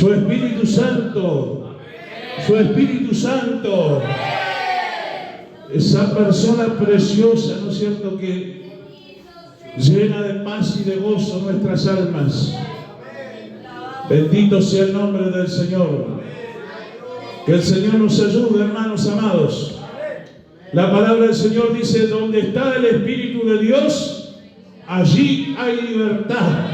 Su Espíritu Santo. Su Espíritu Santo. Esa persona preciosa, ¿no es cierto?, que llena de paz y de gozo nuestras almas. Bendito sea el nombre del Señor. Que el Señor nos ayude, hermanos amados. La palabra del Señor dice: donde está el Espíritu de Dios, allí hay libertad.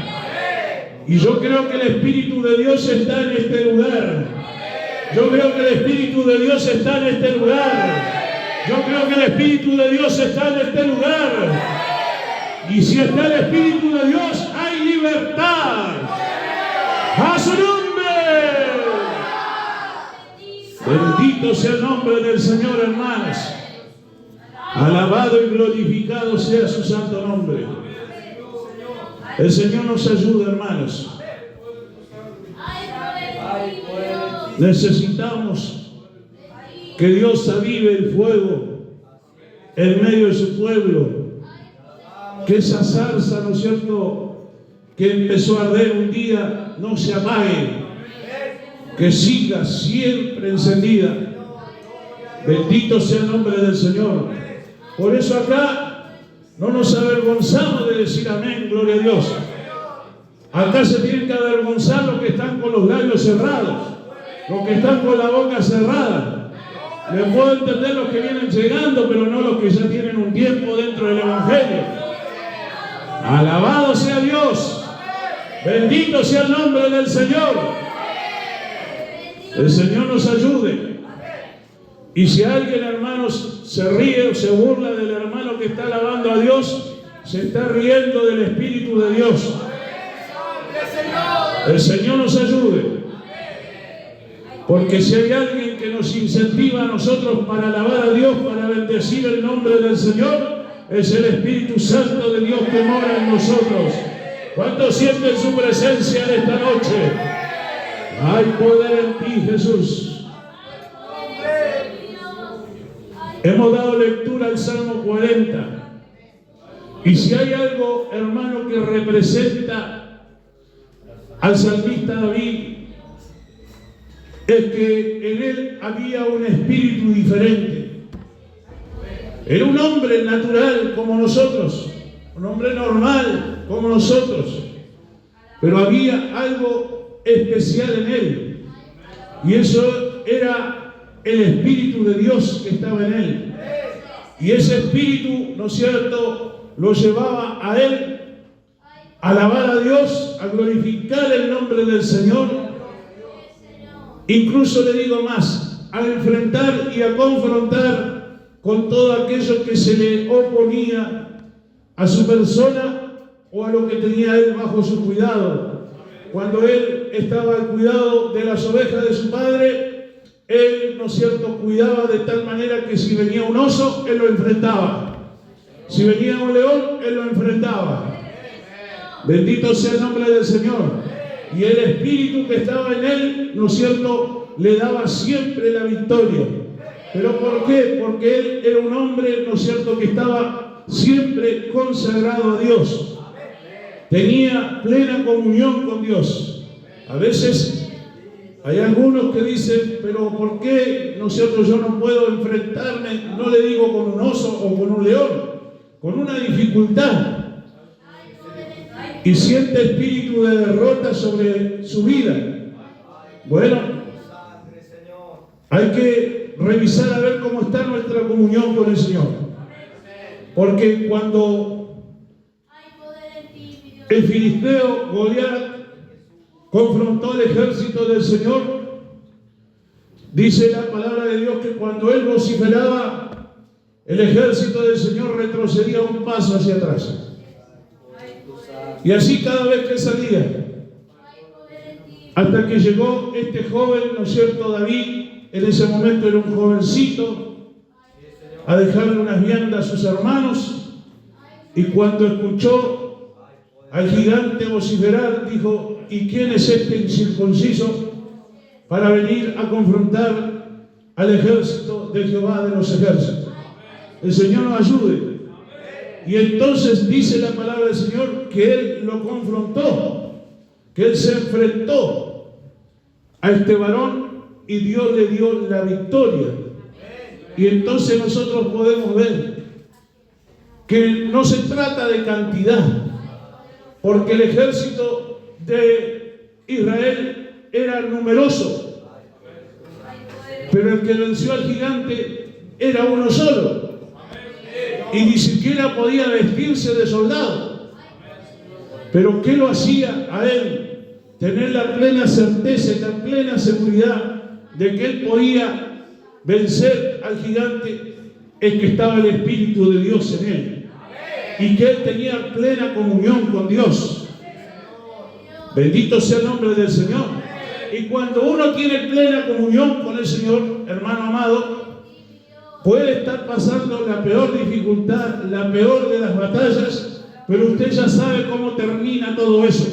Y yo creo que el Espíritu de Dios está en este lugar. Yo creo que el Espíritu de Dios está en este lugar. Yo creo que el Espíritu de Dios está en este lugar. Y si está el Espíritu de Dios, hay libertad. ¡A su nombre! Bendito sea el nombre del Señor, hermanos. Alabado y glorificado sea su santo nombre. El Señor nos ayuda, hermanos. Necesitamos que Dios avive el fuego en medio de su pueblo. Que esa zarza, ¿no es cierto?, que empezó a arder un día, no se apague. Que siga siempre encendida. Bendito sea el nombre del Señor. Por eso acá no nos avergonzamos de decir amén, gloria a Dios. Acá se tienen que avergonzar los que están con los labios cerrados, los que están con la boca cerrada. Me puedo entender los que vienen llegando, pero no los que ya tienen un tiempo dentro del Evangelio. Alabado sea Dios. Bendito sea el nombre del Señor. El Señor nos ayude. Y si alguien, hermanos, se ríe o se burla del hermano que está alabando a Dios, se está riendo del Espíritu de Dios. El Señor nos ayude. Porque si hay alguien que nos incentiva a nosotros para alabar a Dios, para bendecir el nombre del Señor, es el Espíritu Santo de Dios que mora en nosotros. ¿Cuántos sienten su presencia en esta noche? Hay poder en ti, Jesús. Hemos dado lectura al Salmo 40. Y si hay algo, hermano, que representa al salmista David, es que en él había un espíritu diferente. Era un hombre natural como nosotros, un hombre normal como nosotros, pero había algo especial en él, y eso era el Espíritu de Dios que estaba en él. Y ese Espíritu, ¿no es cierto?, lo llevaba a él a alabar a Dios, a glorificar el nombre del Señor. Incluso le digo más, a enfrentar y a confrontar con todo aquello que se le oponía a su persona o a lo que tenía él bajo su cuidado. Cuando él estaba al cuidado de las ovejas de su padre, él, ¿no es cierto?, cuidaba de tal manera que si venía un oso, él lo enfrentaba. Si venía un león, él lo enfrentaba. Bendito sea el nombre del Señor. Y el espíritu que estaba en él, ¿no es cierto?, le daba siempre la victoria. ¿Pero por qué? Porque él era un hombre, ¿no es cierto?, que estaba siempre consagrado a Dios. Tenía plena comunión con Dios. A veces hay algunos que dicen, pero ¿por qué, ¿no es cierto?, yo no puedo enfrentarme, no le digo con un oso o con un león, con una dificultad? Y siente espíritu de derrota sobre su vida. Bueno, hay que revisar a ver cómo está nuestra comunión con el Señor. Porque cuando el filisteo Goliat confrontó al ejército del Señor, dice la palabra de Dios que cuando él vociferaba, el ejército del Señor retrocedía un paso hacia atrás. Y así cada vez que salía, hasta que llegó este joven, ¿no es cierto?, David. En ese momento era un jovencito, a dejarle unas viandas a sus hermanos, y cuando escuchó al gigante vociferar, dijo: ¿y quién es este incircunciso para venir a confrontar al ejército de Jehová de los ejércitos? El Señor nos ayude. Y entonces dice la palabra del Señor que él lo confrontó, que él se enfrentó a este varón y Dios le dio la victoria. Y entonces nosotros podemos ver que no se trata de cantidad, porque el ejército de Israel era numeroso, pero el que venció al gigante era uno solo, y ni siquiera podía vestirse de soldado. Pero ¿qué lo hacía a él tener la plena certeza y la plena seguridad de que él podía vencer al gigante? Es que estaba el Espíritu de Dios en él y que él tenía plena comunión con Dios. Bendito sea el nombre del Señor. Y cuando uno tiene plena comunión con el Señor, hermano amado, puede estar pasando la peor dificultad, la peor de las batallas, pero usted ya sabe cómo termina todo eso.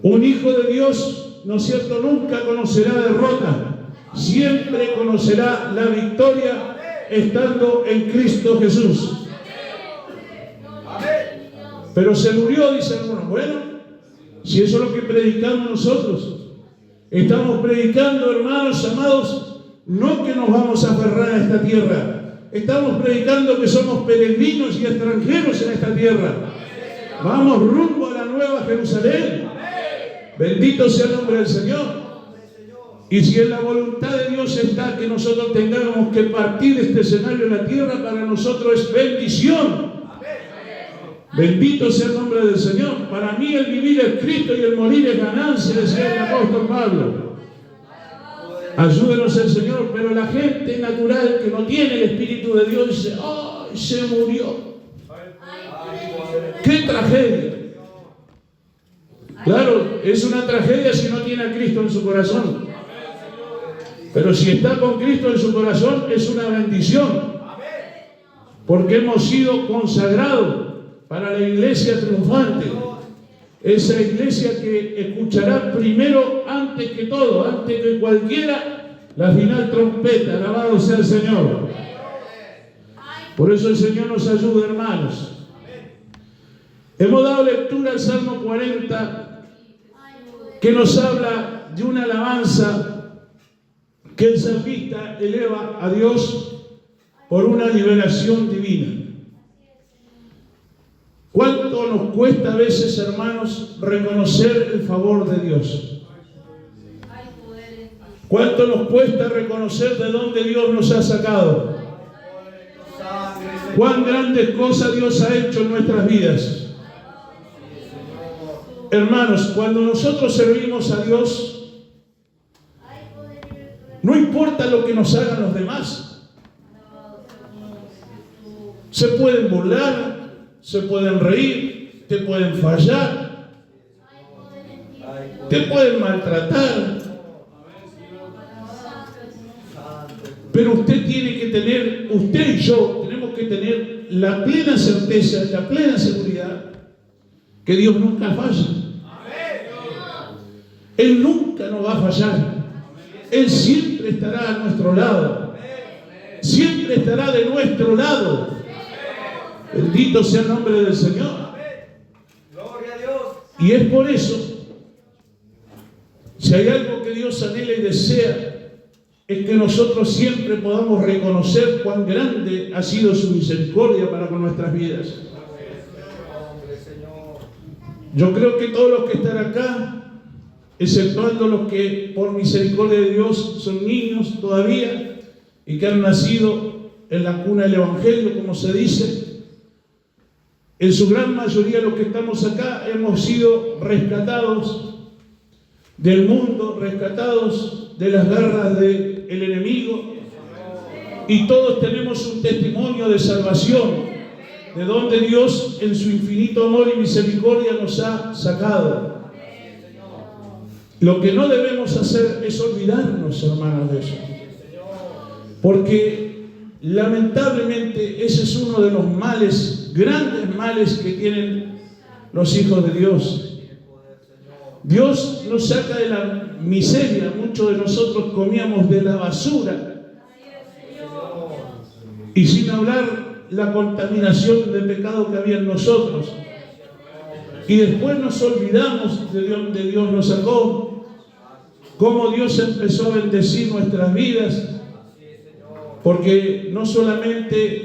Un hijo de Dios, ¿no es cierto?, nunca conocerá derrota, siempre conocerá la victoria estando en Cristo Jesús. Pero se murió, dice alguno. Bueno, si eso es lo que predicamos nosotros, estamos predicando, hermanos amados, no que nos vamos a aferrar a esta tierra, estamos predicando que somos peregrinos y extranjeros en esta tierra. Vamos rumbo a la nueva Jerusalén. Bendito sea el nombre del Señor. Y si en la voluntad de Dios está que nosotros tengamos que partir de este escenario en la tierra, para nosotros es bendición. Bendito sea el nombre del Señor. Para mí el vivir es Cristo y el morir es ganancia, decía el apóstol Pablo. Ayúdenos el Señor. Pero la gente natural que no tiene el Espíritu de Dios dice: ¡ay, se murió! ¡Qué tragedia! Claro, es una tragedia si no tiene a Cristo en su corazón. Pero si está con Cristo en su corazón, es una bendición. Porque hemos sido consagrados para la iglesia triunfante. Esa iglesia que escuchará primero, antes que todo, antes que cualquiera, la final trompeta. Alabado sea el Señor. Por eso el Señor nos ayuda, hermanos. Hemos dado lectura al Salmo 40, que nos habla de una alabanza que el salmista eleva a Dios por una liberación divina. ¿Cuánto nos cuesta a veces, hermanos, reconocer el favor de Dios? ¿Cuánto nos cuesta reconocer de dónde Dios nos ha sacado? ¿Cuán grandes cosas Dios ha hecho en nuestras vidas? Hermanos, cuando nosotros servimos a Dios, no importa lo que nos hagan los demás. Se pueden burlar, se pueden reír, te pueden fallar, te pueden maltratar. Pero usted tiene que tener, usted y yo tenemos que tener la plena certeza, la plena seguridad que Dios nunca falla. Él nunca nos va a fallar. Él siempre estará a nuestro lado. Siempre estará de nuestro lado. Bendito sea el nombre del Señor. Gloria a Dios. Y es por eso, si hay algo que Dios anhela y desea, es que nosotros siempre podamos reconocer cuán grande ha sido su misericordia para con nuestras vidas. Yo creo que todos los que están acá, exceptuando los que por misericordia de Dios son niños todavía y que han nacido en la cuna del Evangelio, como se dice, en su gran mayoría los que estamos acá hemos sido rescatados del mundo, rescatados de las garras del enemigo, y todos tenemos un testimonio de salvación, de donde Dios en su infinito amor y misericordia nos ha sacado. Lo que no debemos hacer es olvidarnos, hermanos, de eso. Porque lamentablemente ese es uno de los males, grandes males que tienen los hijos de Dios. Dios nos saca de la miseria. Muchos de nosotros comíamos de la basura. Y sin hablar la contaminación de pecado que había en nosotros. Y después nos olvidamos de donde Dios nos sacó. cómo Dios empezó a bendecir nuestras vidas, porque no solamente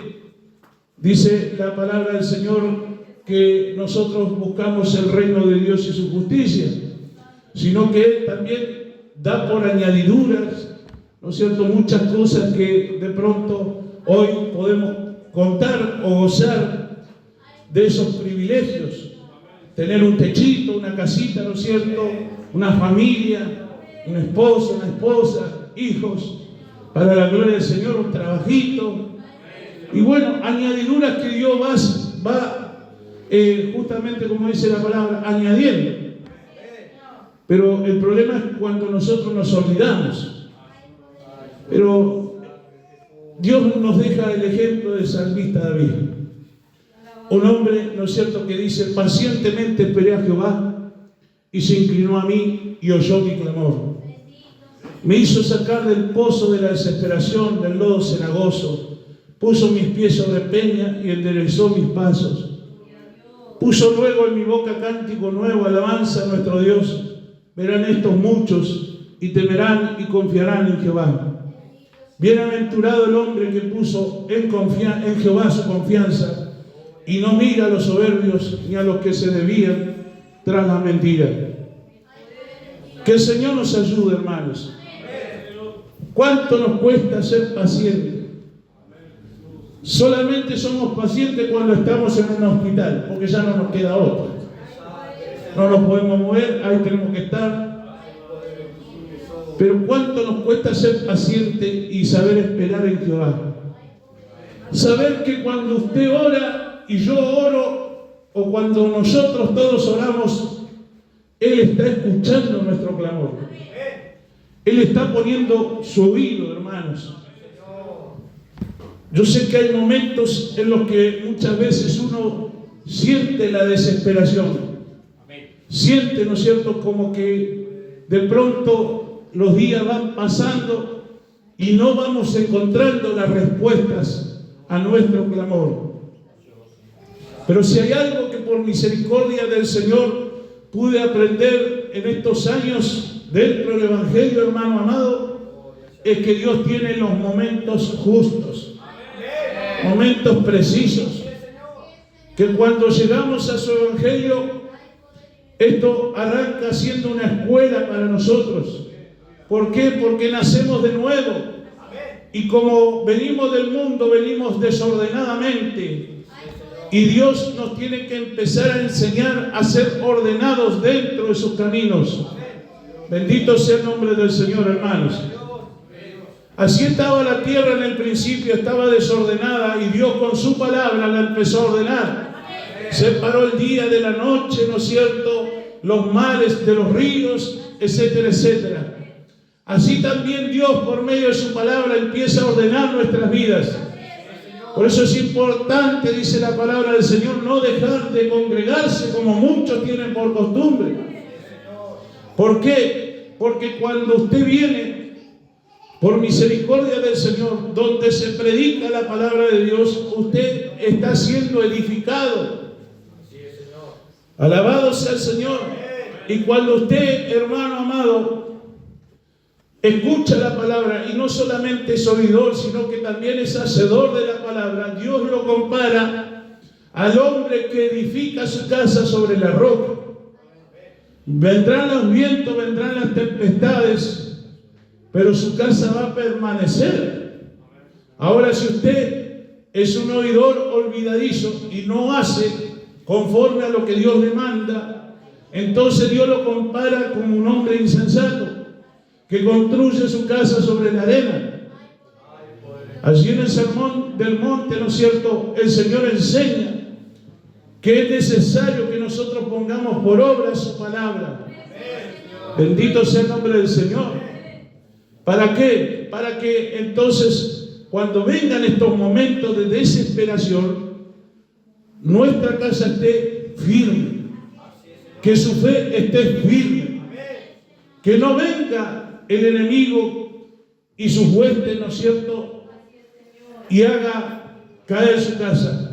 dice la palabra del Señor que nosotros buscamos el reino de Dios y su justicia, sino que Él también da por añadiduras, ¿no es cierto?, muchas cosas que de pronto hoy podemos contar o gozar de esos privilegios. Tener un techito, una casita, ¿no es cierto?, una familia, un esposo, una esposa, hijos, para la gloria del Señor, un trabajito. Y bueno, añadiduras que Dios va justamente como dice la palabra, añadiendo. Pero el problema es cuando nosotros nos olvidamos. Pero Dios nos deja el ejemplo del salmista David. Un hombre, ¿no es cierto?, que dice: pacientemente esperé a Jehová y se inclinó a mí y oyó mi clamor. Me hizo sacar del pozo de la desesperación, del lodo cenagoso. Puso mis pies sobre peña y enderezó mis pasos. Puso luego en mi boca cántico nuevo, alabanza a nuestro Dios. Verán estos muchos y temerán y confiarán en Jehová. Bienaventurado el hombre que puso en Jehová su confianza y no mira a los soberbios ni a los que se desvían tras la mentira. Que el Señor nos ayude, hermanos. ¿Cuánto nos cuesta ser pacientes? Solamente somos pacientes cuando estamos en un hospital, porque ya no nos queda otra. No nos podemos mover, ahí tenemos que estar. Pero ¿cuánto nos cuesta ser pacientes y saber esperar en Jehová? Saber que cuando usted ora y yo oro, o cuando nosotros todos oramos, Él está escuchando nuestro clamor. Él está poniendo su oído, hermanos. Yo sé que hay momentos en los que muchas veces uno siente la desesperación. Siente, ¿no es cierto?, como que de pronto los días van pasando y no vamos encontrando las respuestas a nuestro clamor. Pero si hay algo que por misericordia del Señor pude aprender en estos años dentro del Evangelio, hermano amado, es que Dios tiene los momentos justos, momentos precisos, que cuando llegamos a su Evangelio, esto arranca siendo una escuela para nosotros. ¿Por qué? Porque nacemos de nuevo. Y como venimos del mundo, venimos desordenadamente. Y Dios nos tiene que empezar a enseñar a ser ordenados dentro de sus caminos. Bendito sea el nombre del Señor, hermanos. Así estaba la tierra en el principio, estaba desordenada, y Dios con su palabra la empezó a ordenar. Separó el día de la noche, ¿no es cierto?, los mares de los ríos, etcétera, etcétera. Así también Dios, por medio de su palabra, empieza a ordenar nuestras vidas. Por eso es importante, dice la palabra del Señor, no dejar de congregarse como muchos tienen por costumbre. ¿Por qué? Porque cuando usted viene, por misericordia del Señor, donde se predica la palabra de Dios, usted está siendo edificado. Alabado sea el Señor. Y cuando usted, hermano amado, escucha la palabra y no solamente es oidor, sino que también es hacedor de la palabra, Dios lo compara al hombre que edifica su casa sobre la roca. Vendrán los vientos, vendrán las tempestades, pero su casa va a permanecer. Ahora, si usted es un oidor olvidadizo y no hace conforme a lo que Dios le manda, entonces Dios lo compara como un hombre insensato que construye su casa sobre la arena. Allí en el sermón del monte, ¿no es cierto?, el Señor enseña que es necesario que nosotros pongamos por obra su palabra. Bendito sea el nombre del Señor. ¿Para qué? Para que entonces, cuando vengan estos momentos de desesperación, nuestra casa esté firme, que su fe esté firme, que no venga el enemigo y sus huestes, ¿no es cierto?, y haga caer su casa.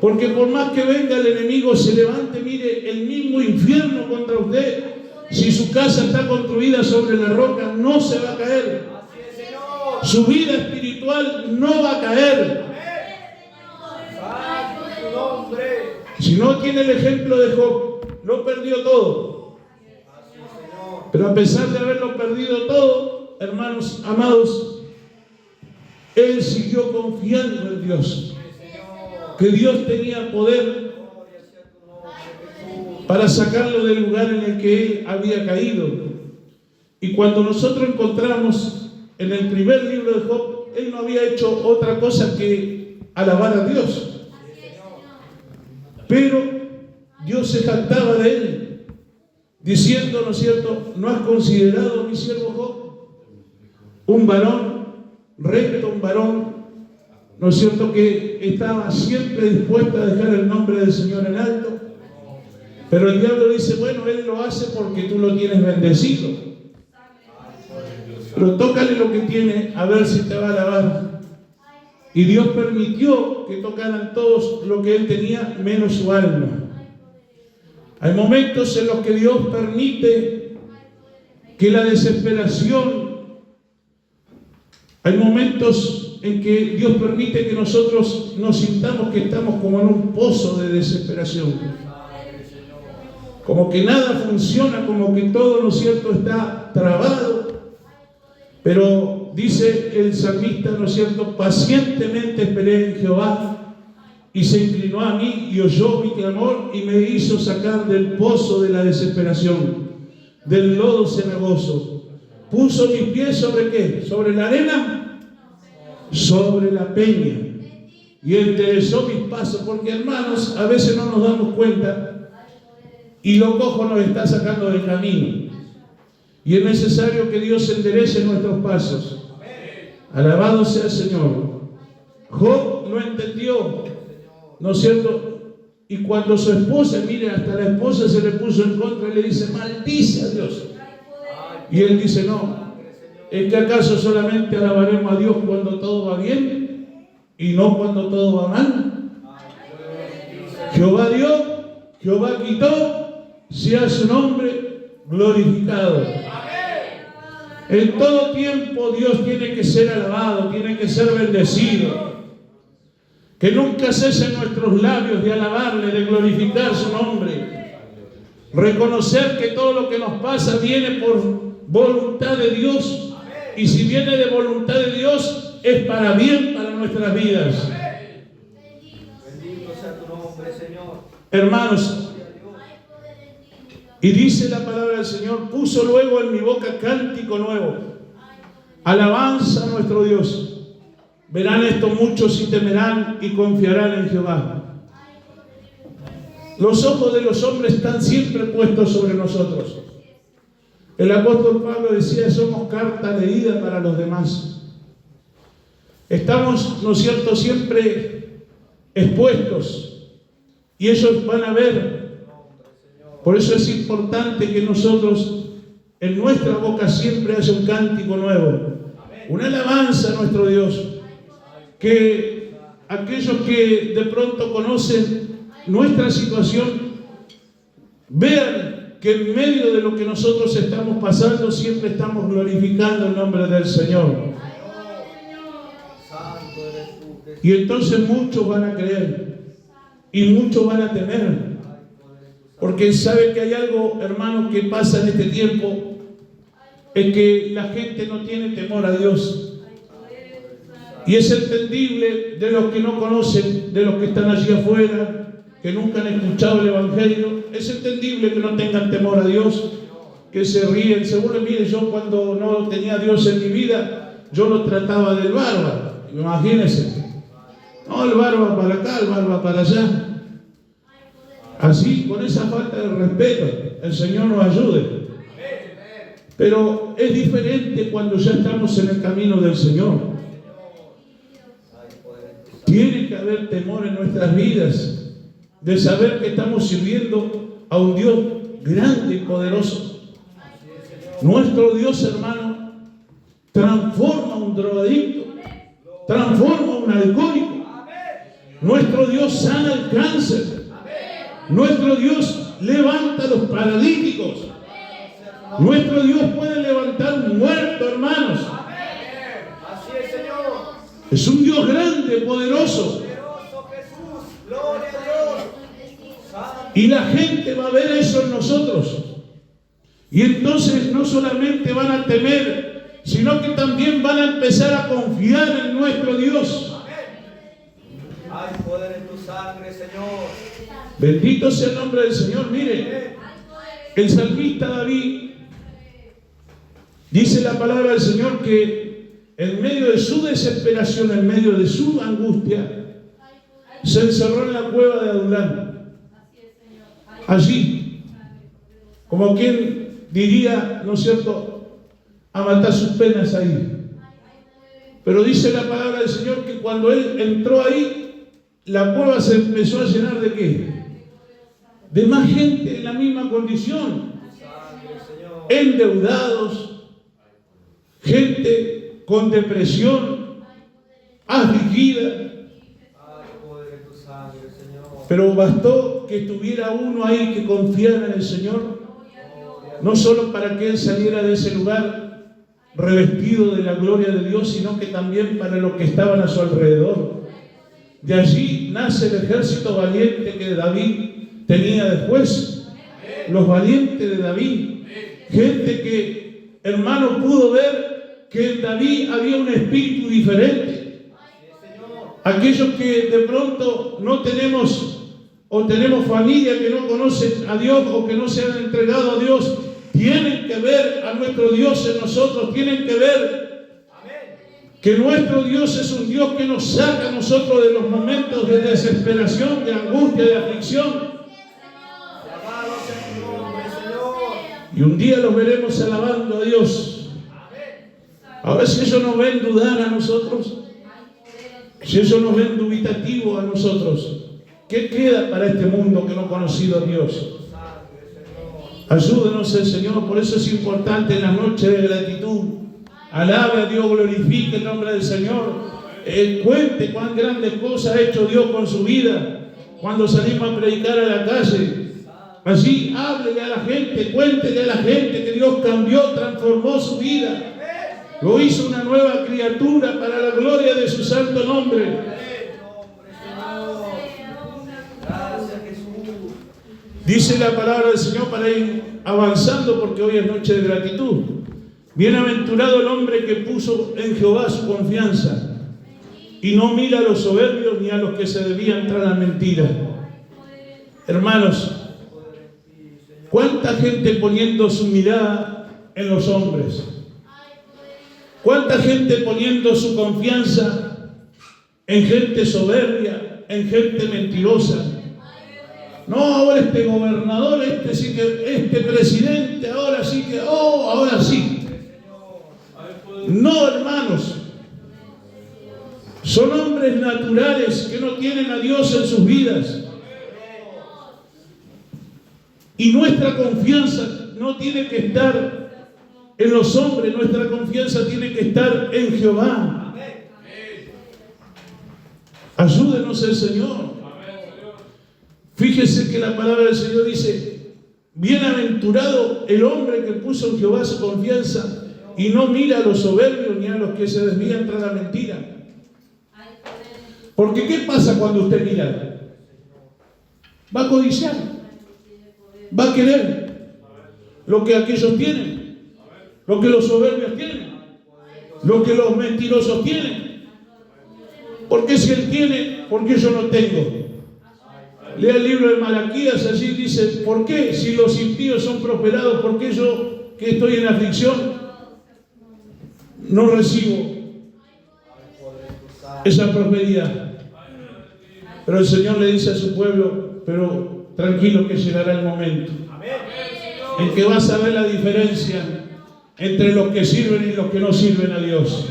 Porque por más que venga el enemigo, se levante, mire, el mismo infierno contra usted, Si su casa está construida sobre la roca, no se va a caer. Su vida espiritual no va a caer. Si no tiene el ejemplo de Job, lo perdió todo. Pero a pesar de haberlo perdido todo, hermanos amados, él siguió confiando en Dios. Que Dios tenía poder para sacarlo del lugar en el que él había caído. Y cuando nosotros encontramos en el primer libro de Job, él no había hecho otra cosa que alabar a Dios. Pero Dios se jactaba de él, diciendo, ¿no es cierto?, ¿no has considerado a mi siervo Job? Un varón recto, un varón, ¿no es cierto?, que estaba siempre dispuesto a dejar el nombre del Señor en alto. Pero el diablo dice, bueno, él lo hace porque tú lo tienes bendecido. Pero tócale lo que tiene, a ver si te va a alabar. Y Dios permitió que tocaran todos lo que él tenía, menos su alma. Hay momentos en los que Dios permite que la desesperación, hay momentos en que Dios permite que nosotros nos sintamos que estamos como en un pozo de desesperación. Como que nada funciona, como que todo, ¿no es cierto?, está trabado. Pero dice el salmista, ¿no es cierto?, pacientemente esperé en Jehová y se inclinó a mí y oyó mi clamor y me hizo sacar del pozo de la desesperación, del lodo cenagoso. Puso mis pies sobre ¿qué? ¿Sobre la arena? Sobre la peña. Y enderezó mis pasos, porque hermanos, a veces no nos damos cuenta y lo cojo nos está sacando del camino. Y es necesario que Dios enderece nuestros pasos. Alabado sea el Señor. Job lo entendió, ¿no es cierto? Y cuando su esposa, mire, hasta la esposa se le puso en contra y le dice, maldice a Dios. Y él dice, no, ¿es que acaso solamente alabaremos a Dios cuando todo va bien y no cuando todo va mal? Jehová dio, Jehová quitó, sea su nombre glorificado. En todo tiempo Dios tiene que ser alabado, tiene que ser bendecido. Que nunca cesen nuestros labios de alabarle, de glorificar su nombre. Reconocer que todo lo que nos pasa viene por voluntad de Dios. Y si viene de voluntad de Dios, es para bien para nuestras vidas. Bendito sea tu nombre, Señor. Hermanos, y dice la palabra del Señor, puso luego en mi boca cántico nuevo, alabanza a nuestro Dios. Verán esto muchos y temerán y confiarán en Jehová. Los ojos de los hombres están siempre puestos sobre nosotros. El apóstol Pablo decía, somos carta leída para los demás. Estamos, ¿no es cierto?, siempre expuestos y ellos van a ver. Por eso es importante que nosotros en nuestra boca siempre haya un cántico nuevo, una alabanza a nuestro Dios. Que aquellos que de pronto conocen nuestra situación vean que en medio de lo que nosotros estamos pasando siempre estamos glorificando el nombre del Señor. Y entonces muchos van a creer y muchos van a temer. Porque sabe que hay algo, hermano, que pasa en este tiempo, es que la gente no tiene temor a Dios. Y es entendible de los que no conocen, de los que están allí afuera, que nunca han escuchado el Evangelio, es entendible que no tengan temor a Dios, que se ríen. Seguro, mire, yo cuando no tenía a Dios en mi vida, yo lo trataba del bárbaro. Imagínense. No, el bárbaro para acá, el bárbaro para allá. Así, con esa falta de respeto, el Señor nos ayude. Pero es diferente cuando ya estamos en el camino del Señor. Tiene que haber temor en nuestras vidas, de saber que estamos sirviendo a un Dios grande y poderoso. Nuestro Dios, hermano, transforma a un drogadicto, transforma a un alcohólico. Nuestro Dios sana el cáncer. Nuestro Dios levanta a los paralíticos. Nuestro Dios puede levantar un muerto, hermanos. Así es, Señor. Es un Dios grande, poderoso. Poderoso Jesús. Gloria a Dios. Y la gente va a ver eso en nosotros. Y entonces no solamente van a temer, sino que también van a empezar a confiar en nuestro Dios. Hay poder en tu sangre, Señor. Bendito sea el nombre del Señor. Mire, el salmista David dice la palabra del Señor que en medio de su desesperación, en medio de su angustia, se encerró en la cueva de Adulán. Allí, como quien diría, ¿no es cierto?, a matar sus penas ahí. Pero dice la palabra del Señor que cuando él entró ahí, la cueva se empezó a llenar ¿de qué? De más gente en la misma condición, endeudados, gente con depresión, afligida. Pero bastó que estuviera uno ahí que confiara en el Señor, no solo para que él saliera de ese lugar revestido de la gloria de Dios, sino que también para los que estaban a su alrededor. De allí nace el ejército valiente que David tenía después. Los valientes de David. Gente que, hermano, pudo ver que en David había un espíritu diferente. Aquellos que de pronto no tenemos o tenemos familia que no conocen a Dios o que no se han entregado a Dios, tienen que ver a nuestro Dios en nosotros, tienen que ver que nuestro Dios es un Dios que nos saca a nosotros de los momentos de desesperación, de angustia, de aflicción. Y un día los veremos alabando a Dios. Ahora, si ellos nos ven dudar a nosotros, si ellos nos ven dubitativos a nosotros, ¿qué queda para este mundo que no ha conocido a Dios? Ayúdenos el Señor. Por eso es importante en la noche de gratitud. Alabe a Dios, glorifique el nombre del Señor. Cuente cuán grandes cosas ha hecho Dios con su vida. Cuando salimos a predicar a la calle, así háblele a la gente, cuéntele a la gente que Dios cambió, transformó su vida. Lo hizo una nueva criatura para la gloria de su santo nombre. Dice la palabra del Señor para ir avanzando, porque hoy es noche de gratitud. Bienaventurado el hombre que puso en Jehová su confianza y no mira a los soberbios ni a los que se debían tras la mentira. Hermanos, ¿cuánta gente poniendo su mirada en los hombres? ¿Cuánta gente poniendo su confianza en gente soberbia, en gente mentirosa? No, ahora este gobernador, este presidente, ahora sí que, ahora sí. No, hermanos. Son hombres naturales que no tienen a Dios en sus vidas. Y nuestra confianza no tiene que estar en los hombres, nuestra confianza tiene que estar en Jehová. Ayúdenos el Señor. Fíjese que la palabra del Señor dice: bienaventurado el hombre que puso en Jehová su confianza y no mira a los soberbios ni a los que se desvían tras la mentira. Porque ¿qué pasa cuando usted mira? Va a codiciar, va a querer lo que aquellos tienen, lo que los soberbios tienen, lo que los mentirosos tienen. Porque si él tiene, ¿por qué yo no tengo? Lea el libro de Malaquías, allí dice: ¿por qué si los impíos son prosperados, por qué yo que estoy en aflicción no recibo esa prosperidad? Pero el Señor le dice a su pueblo: pero tranquilo que llegará el momento en que vas a ver la diferencia entre los que sirven y los que no sirven a Dios,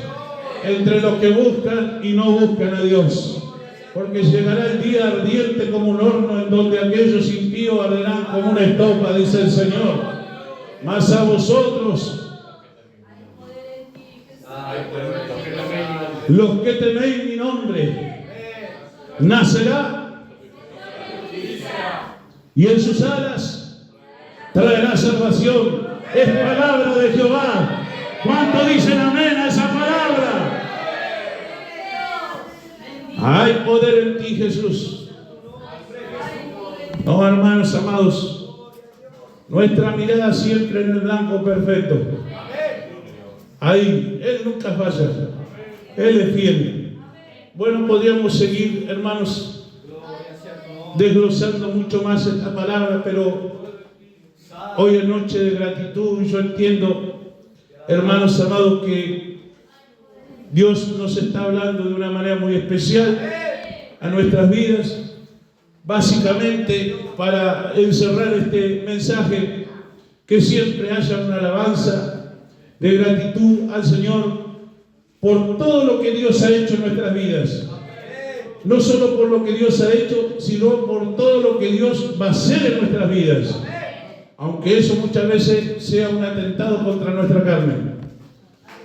entre los que buscan y no buscan a Dios. Porque llegará el día ardiente como un horno, en donde aquellos impíos arderán como una estopa, dice el Señor. Mas a vosotros, los que teméis mi nombre, nacerá, y en sus alas traerá salvación. Es palabra de Jehová. ¿Cuánto dicen amén a esa palabra? Hay poder en ti, Jesús. No, hermanos amados, nuestra mirada siempre en el blanco perfecto. Ahí, Él nunca falla. Él es fiel. Bueno, podríamos seguir, hermanos, desglosando mucho más esta palabra, pero hoy es noche de gratitud. Yo entiendo, hermanos amados, que Dios nos está hablando de una manera muy especial a nuestras vidas, básicamente para encerrar este mensaje, que siempre haya una alabanza de gratitud al Señor por todo lo que Dios ha hecho en nuestras vidas. No solo por lo que Dios ha hecho, sino por todo lo que Dios va a hacer en nuestras vidas. Aunque eso muchas veces sea un atentado contra nuestra carne.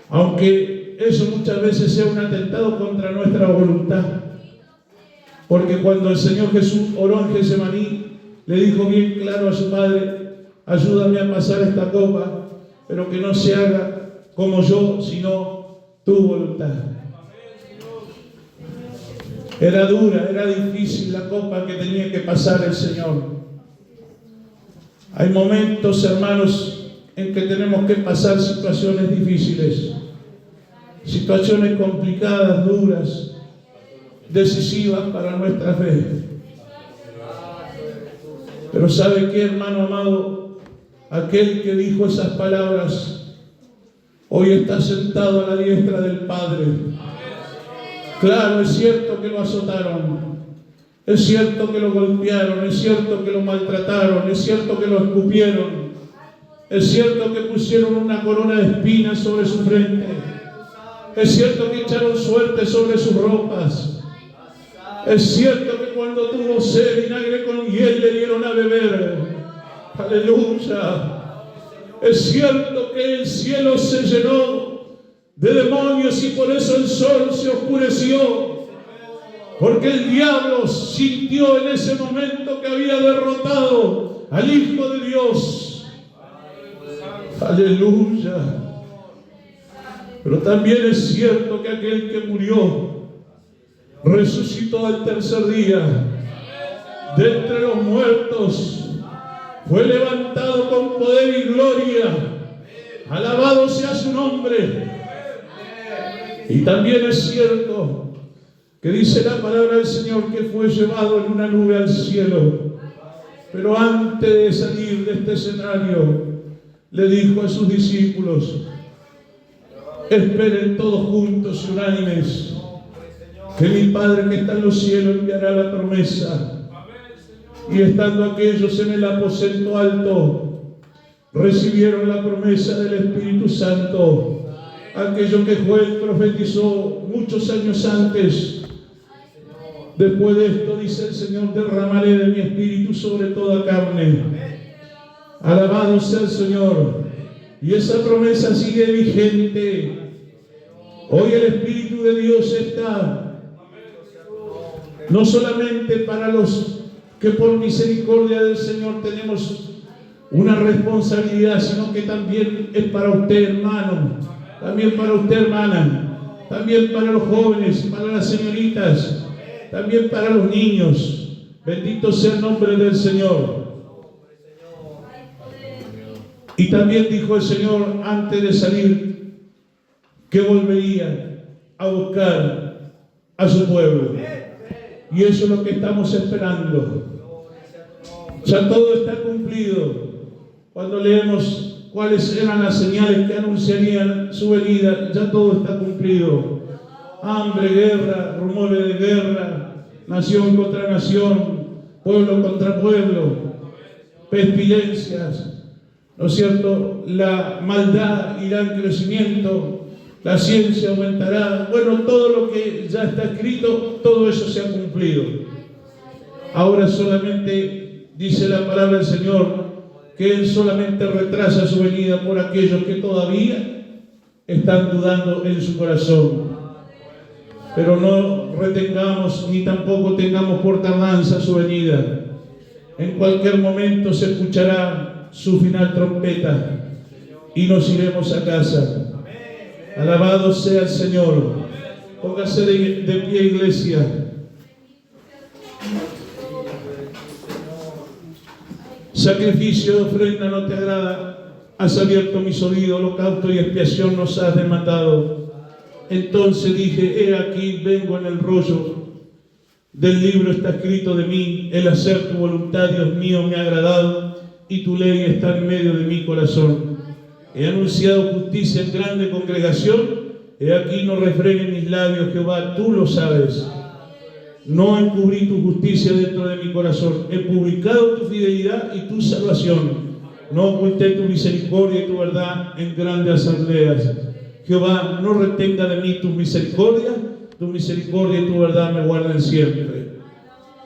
Aunque eso muchas veces sea un atentado contra nuestra voluntad. Porque cuando el Señor Jesús oró en Getsemaní, le dijo bien claro a su Padre: ayúdame a pasar esta copa, pero que no se haga como yo, sino tu voluntad. Era dura, era difícil la copa que tenía que pasar el Señor. Hay momentos, hermanos, en que tenemos que pasar situaciones difíciles, situaciones complicadas, duras, decisivas para nuestra fe. Pero ¿sabe qué, hermano amado? Aquel que dijo esas palabras hoy está sentado a la diestra del Padre. Claro, es cierto que lo azotaron, es cierto que lo golpearon, es cierto que lo maltrataron, es cierto que lo escupieron, es cierto que pusieron una corona de espinas sobre su frente, es cierto que echaron suerte sobre sus ropas, es cierto que cuando tuvo sed, vinagre con hiel le dieron a beber. Aleluya. Es cierto que el cielo se llenó de demonios y por eso el sol se oscureció, porque el diablo sintió en ese momento que había derrotado al Hijo de Dios. Aleluya. Pero también es cierto que aquel que murió resucitó al tercer día de entre los muertos. Fue levantado con poder y gloria. Alabado sea su nombre. Y también es cierto que dice la palabra del Señor que fue llevado en una nube al cielo. Pero antes de salir de este escenario, le dijo a sus discípulos: esperen todos juntos y unánimes, que mi Padre que está en los cielos enviará la promesa. Y estando aquellos en el aposento alto, recibieron la promesa del Espíritu Santo, aquello que Joel profetizó muchos años antes. Después de esto, dice el Señor, derramaré de mi Espíritu sobre toda carne. Alabado sea el Señor. Y esa promesa sigue vigente. Hoy el Espíritu de Dios está no solamente para los que por misericordia del Señor tenemos una responsabilidad, sino que también es para usted, hermano, también para usted, hermana, también para los jóvenes, para las señoritas, también para los niños. Bendito sea el nombre del Señor. Y también dijo el Señor antes de salir que volvería a buscar a su pueblo. Y eso es lo que estamos esperando. Ya todo está cumplido. Cuando leemos cuáles eran las señales que anunciarían su venida, ya todo está cumplido. Hambre, guerra, rumores de guerra, nación contra nación, pueblo contra pueblo, pestilencias, ¿no es cierto? La maldad irá en crecimiento, la ciencia aumentará. Bueno, todo lo que ya está escrito, todo eso se ha cumplido. Ahora solamente dice la palabra del Señor que Él solamente retrasa su venida por aquellos que todavía están dudando en su corazón. Pero no retengamos ni tampoco tengamos por tardanza su venida. En cualquier momento se escuchará su final trompeta. y nos iremos a casa. Alabado sea el Señor. Póngase de pie, iglesia. Sacrificio de ofrenda no te agrada. Has abierto mis oídos, holocausto y expiación nos has demandado. Entonces dije, he aquí, vengo. En el rollo del libro está escrito de mí, el hacer tu voluntad, Dios mío, me ha agradado, y tu ley está en medio de mi corazón. He anunciado justicia en grande congregación, he aquí no refrenen mis labios, Jehová, tú lo sabes. No encubrí tu justicia dentro de mi corazón, he publicado tu fidelidad y tu salvación. No oculté tu misericordia y tu verdad en grandes asambleas. Jehová, no retenga de mí tu misericordia y tu verdad me guarden siempre.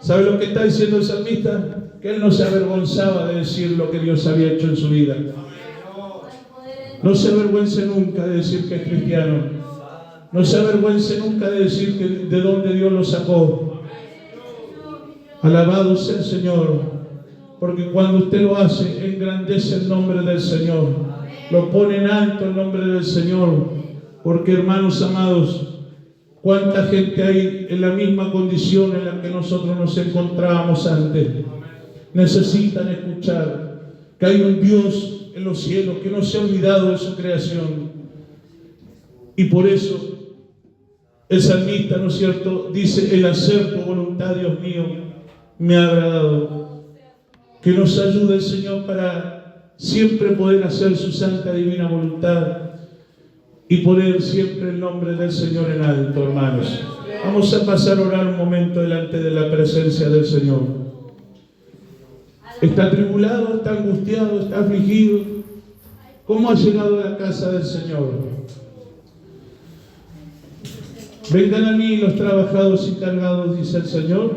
¿Sabe lo que está diciendo el salmista? Que él no se avergonzaba de decir lo que Dios había hecho en su vida. No se avergüence nunca de decir que es cristiano. No se avergüence nunca de decir de dónde Dios lo sacó. Alabado sea el Señor, porque cuando usted lo hace, engrandece el nombre del Señor. Lo pone en alto el nombre del Señor, porque, hermanos amados, cuánta gente hay en la misma condición en la que nosotros nos encontrábamos antes. Necesitan escuchar que hay un Dios en los cielos que no se ha olvidado de su creación. Y por eso el salmista, ¿no es cierto?, dice, el hacer tu voluntad, Dios mío, me ha agradado. Que nos ayude el Señor para siempre poder hacer su santa divina voluntad y poner siempre el nombre del Señor en alto, hermanos. Vamos a pasar a orar un momento delante de la presencia del Señor. ¿Está atribulado, está angustiado, está afligido? ¿Cómo ha llegado a la casa del Señor? Vengan a mí los trabajados y cargados, dice el Señor,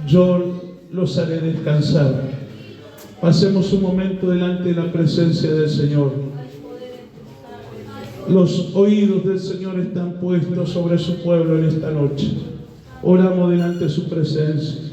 yo los haré descansar. Pasemos un momento delante de la presencia del Señor. Los oídos del Señor están puestos sobre su pueblo en esta noche. Oramos delante de su presencia.